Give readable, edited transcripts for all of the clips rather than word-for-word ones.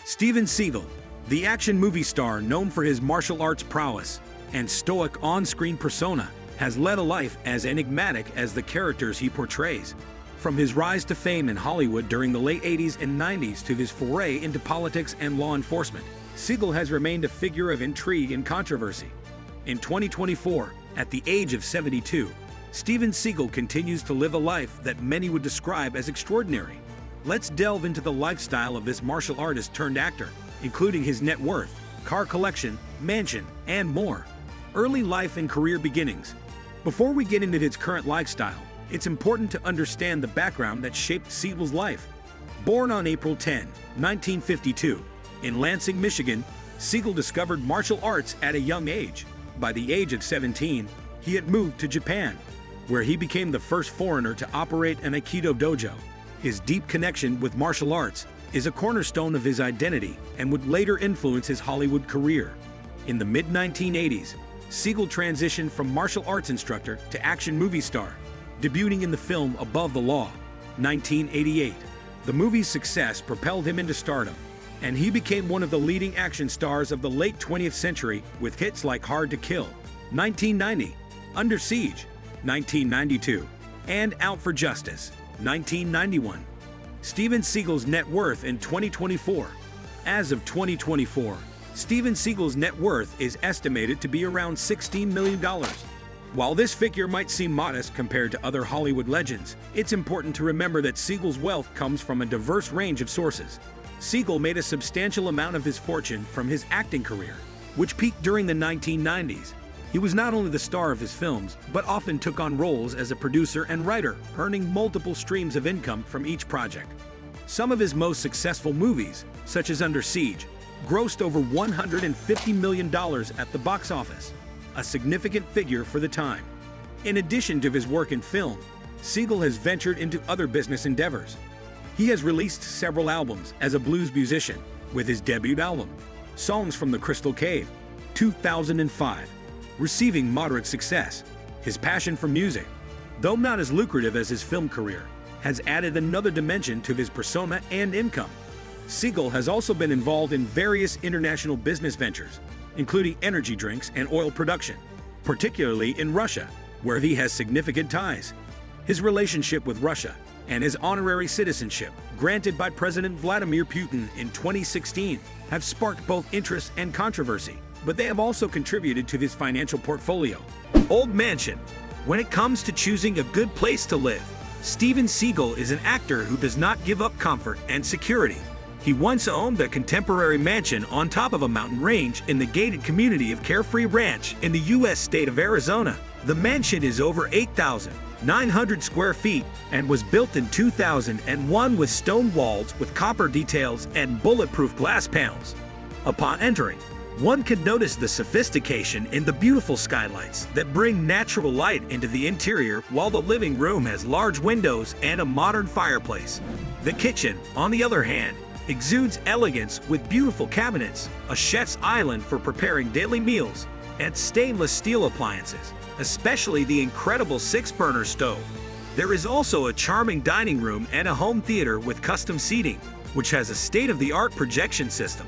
Steven Seagal, the action movie star known for his martial arts prowess and stoic on-screen persona, has led a life as enigmatic as the characters he portrays. From his rise to fame in Hollywood during the late 80s and 90s to his foray into politics and law enforcement, Seagal has remained a figure of intrigue and controversy. In 2024, at the age of 72, Steven Seagal continues to live a life that many would describe as extraordinary. Let's delve into the lifestyle of this martial artist turned actor, including his net worth, car collection, mansion, and more. Early life and career beginnings. Before we get into his current lifestyle, it's important to understand the background that shaped Seagal's life. Born on April 10, 1952, in Lansing, Michigan, Seagal discovered martial arts at a young age. By the age of 17, he had moved to Japan, where he became the first foreigner to operate an aikido dojo. His deep connection with martial arts is a cornerstone of his identity and would later influence his Hollywood career. In the mid-1980s, Seagal transitioned from martial arts instructor to action movie star, debuting in the film Above the Law, 1988. The movie's success propelled him into stardom, and he became one of the leading action stars of the late 20th century with hits like Hard to Kill, 1990, Under Siege, 1992, and Out for Justice, 1991. Steven Seagal's net worth in 2024. As of 2024, Steven Seagal's net worth is estimated to be around $16 million. While this figure might seem modest compared to other Hollywood legends, it's important to remember that Seagal's wealth comes from a diverse range of sources. Seagal made a substantial amount of his fortune from his acting career, which peaked during the 1990s. He was not only the star of his films, but often took on roles as a producer and writer, earning multiple streams of income from each project. Some of his most successful movies, such as Under Siege, grossed over $150 million at the box office, a significant figure for the time. In addition to his work in film, Seagal has ventured into other business endeavors. He has released several albums as a blues musician, with his debut album, Songs from the Crystal Cave, 2005, receiving moderate success. His passion for music, though not as lucrative as his film career, has added another dimension to his persona and income. Seagal has also been involved in various international business ventures, including energy drinks and oil production, particularly in Russia, where he has significant ties. His relationship with Russia and his honorary citizenship, granted by President Vladimir Putin in 2016, have sparked both interest and controversy, but they have also contributed to his financial portfolio. Old mansion. When it comes to choosing a good place to live, Steven Seagal is an actor who does not give up comfort and security. He once owned a contemporary mansion on top of a mountain range in the gated community of Carefree Ranch in the U.S. state of Arizona. The mansion is over 8,900 square feet and was built in 2001 with stone walls with copper details and bulletproof glass panels. Upon entering, one can notice the sophistication in the beautiful skylights that bring natural light into the interior, while the living room has large windows and a modern fireplace. The kitchen, on the other hand, exudes elegance with beautiful cabinets, a chef's island for preparing daily meals, and stainless steel appliances, especially the incredible 6-burner stove. There is also a charming dining room and a home theater with custom seating, which has a state-of-the-art projection system.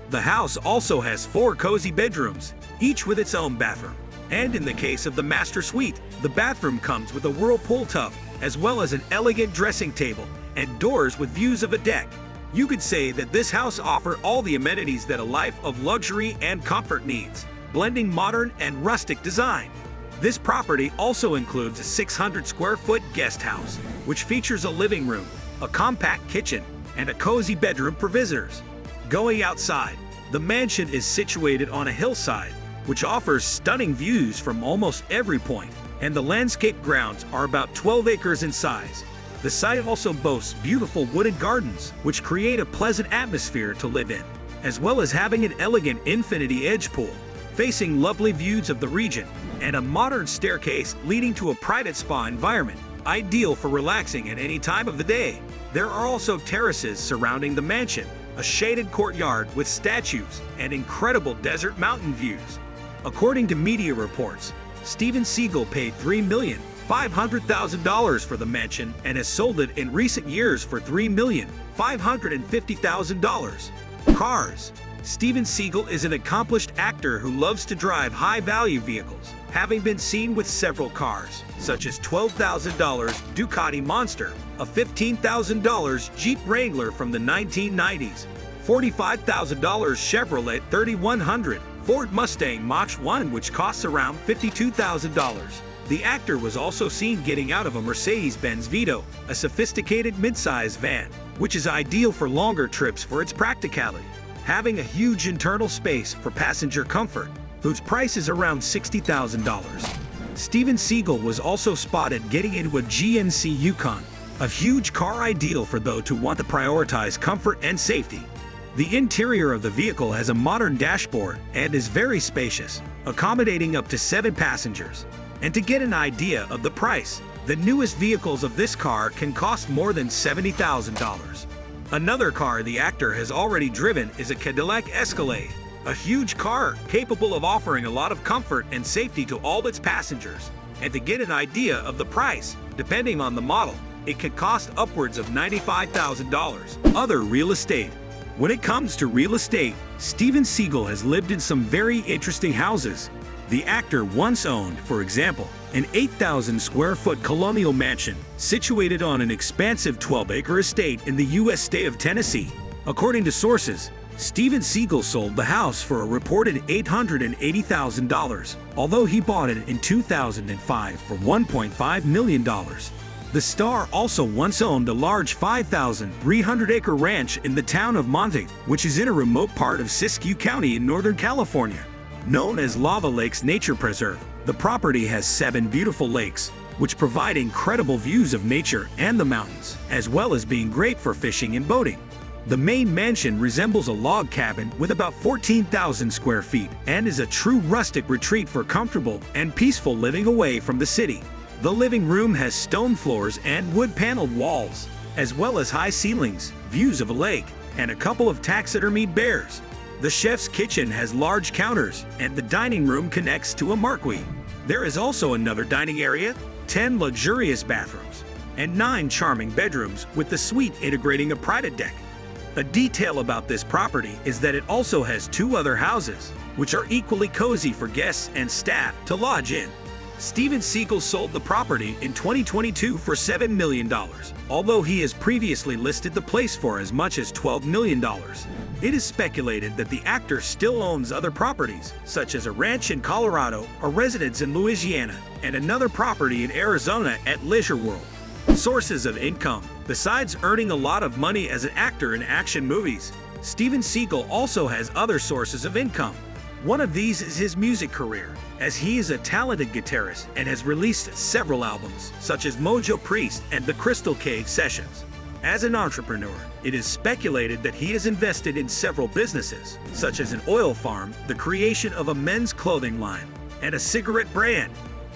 The house also has 4 cozy bedrooms, each with its own bathroom. And in the case of the master suite, the bathroom comes with a whirlpool tub, as well as an elegant dressing table and doors with views of a deck. You could say that this house offers all the amenities that a life of luxury and comfort needs, blending modern and rustic design. This property also includes a 600 square foot guest house, which features a living room, a compact kitchen, and a cozy bedroom for visitors. Going outside, the mansion is situated on a hillside, which offers stunning views from almost every point, and the landscape grounds are about 12 acres in size. The site also boasts beautiful wooded gardens, which create a pleasant atmosphere to live in, as well as having an elegant infinity edge pool, facing lovely views of the region, and a modern staircase leading to a private spa environment, ideal for relaxing at any time of the day. There are also terraces surrounding the mansion, a shaded courtyard with statues, and incredible desert mountain views. According to media reports, Steven Seagal paid $3,500,000 for the mansion and has sold it in recent years for $3,550,000. Cars. Steven Seagal is an accomplished actor who loves to drive high-value vehicles, having been seen with several cars, such as $12,000 Ducati Monster, a $15,000 Jeep Wrangler from the 1990s, $45,000 Chevrolet 3100, Ford Mustang Mach-1 which costs around $52,000. The actor was also seen getting out of a Mercedes-Benz Vito, a sophisticated mid-size van, which is ideal for longer trips for its practicality, having a huge internal space for passenger comfort, whose price is around $60,000. Steven Seagal was also spotted getting into a GMC Yukon, a huge car ideal for those who want to prioritize comfort and safety. The interior of the vehicle has a modern dashboard and is very spacious, accommodating up to 7 passengers. And to get an idea of the price, the newest vehicles of this car can cost more than $70,000. Another car the actor has already driven is a Cadillac Escalade, a huge car capable of offering a lot of comfort and safety to all its passengers. And to get an idea of the price, depending on the model, it could cost upwards of $95,000. Other real estate. When it comes to real estate, Steven Seagal has lived in some very interesting houses. The actor once owned, for example, an 8,000 square foot colonial mansion situated on an expansive 12-acre estate in the U.S. state of Tennessee. According to sources, Steven Seagal sold the house for a reported $880,000, although he bought it in 2005 for $1.5 million. The star also once owned a large 5,300-acre ranch in the town of Monte, which is in a remote part of Siskiyou County in Northern California. Known as Lava Lakes Nature Preserve, the property has 7 beautiful lakes, which provide incredible views of nature and the mountains, as well as being great for fishing and boating. The main mansion resembles a log cabin with about 14,000 square feet and is a true rustic retreat for comfortable and peaceful living away from the city. The living room has stone floors and wood-paneled walls, as well as high ceilings, views of a lake, and a couple of taxidermied bears. The chef's kitchen has large counters, and the dining room connects to a marquee. There is also another dining area, 10 luxurious bathrooms, and 9 charming bedrooms with the suite integrating a private deck. A detail about this property is that it also has 2 other houses, which are equally cozy for guests and staff to lodge in. Steven Seagal sold the property in 2022 for $7 million, although he has previously listed the place for as much as $12 million. It is speculated that the actor still owns other properties, such as a ranch in Colorado, a residence in Louisiana, and another property in Arizona at Leisure World. Sources of income. Besides earning a lot of money as an actor in action movies, Steven Seagal also has other sources of income. One of these is his music career, as he is a talented guitarist and has released several albums, such as Mojo Priest and The Crystal Cave Sessions. As an entrepreneur, it is speculated that he has invested in several businesses, such as an oil farm, the creation of a men's clothing line, and a cigarette brand.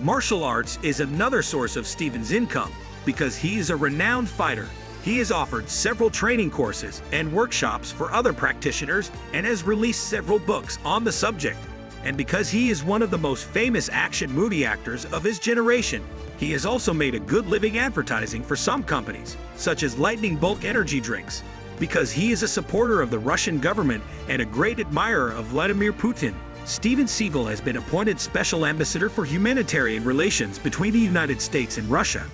Martial arts is another source of Steven's income, because he is a renowned fighter. He has offered several training courses and workshops for other practitioners and has released several books on the subject. And because he is one of the most famous action movie actors of his generation, he has also made a good living advertising for some companies, such as Lightning Bolt energy drinks. Because he is a supporter of the Russian government and a great admirer of Vladimir Putin, Steven Seagal has been appointed Special Ambassador for Humanitarian Relations between the United States and Russia.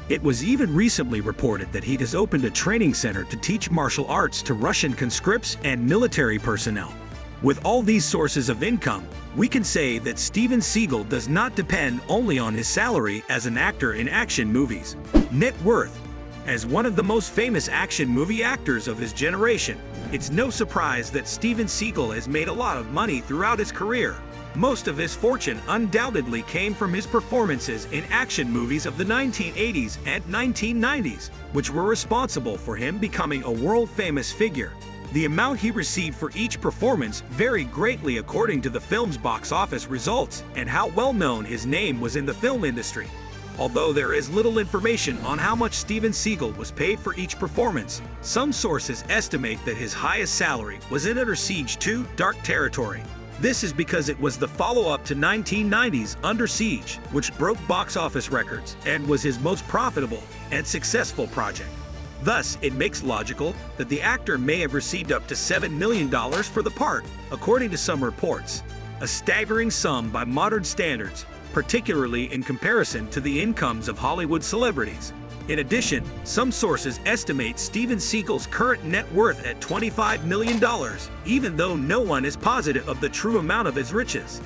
It was even recently reported that he has opened a training center to teach martial arts to Russian conscripts and military personnel. With all these sources of income, we can say that Steven Seagal does not depend only on his salary as an actor in action movies. Net worth. As one of the most famous action movie actors of his generation, it's no surprise that Steven Seagal has made a lot of money throughout his career. Most of his fortune undoubtedly came from his performances in action movies of the 1980s and 1990s, which were responsible for him becoming a world-famous figure. The amount he received for each performance varied greatly according to the film's box office results and how well-known his name was in the film industry. Although there is little information on how much Steven Seagal was paid for each performance, some sources estimate that his highest salary was in Under Siege 2: Dark Territory. This is because it was the follow-up to 1990's Under Siege, which broke box office records and was his most profitable and successful project. Thus, it makes logical that the actor may have received up to $7 million for the part, according to some reports. A staggering sum by modern standards, particularly in comparison to the incomes of Hollywood celebrities. In addition, some sources estimate Steven Seagal's current net worth at $25 million, even though no one is positive of the true amount of his riches.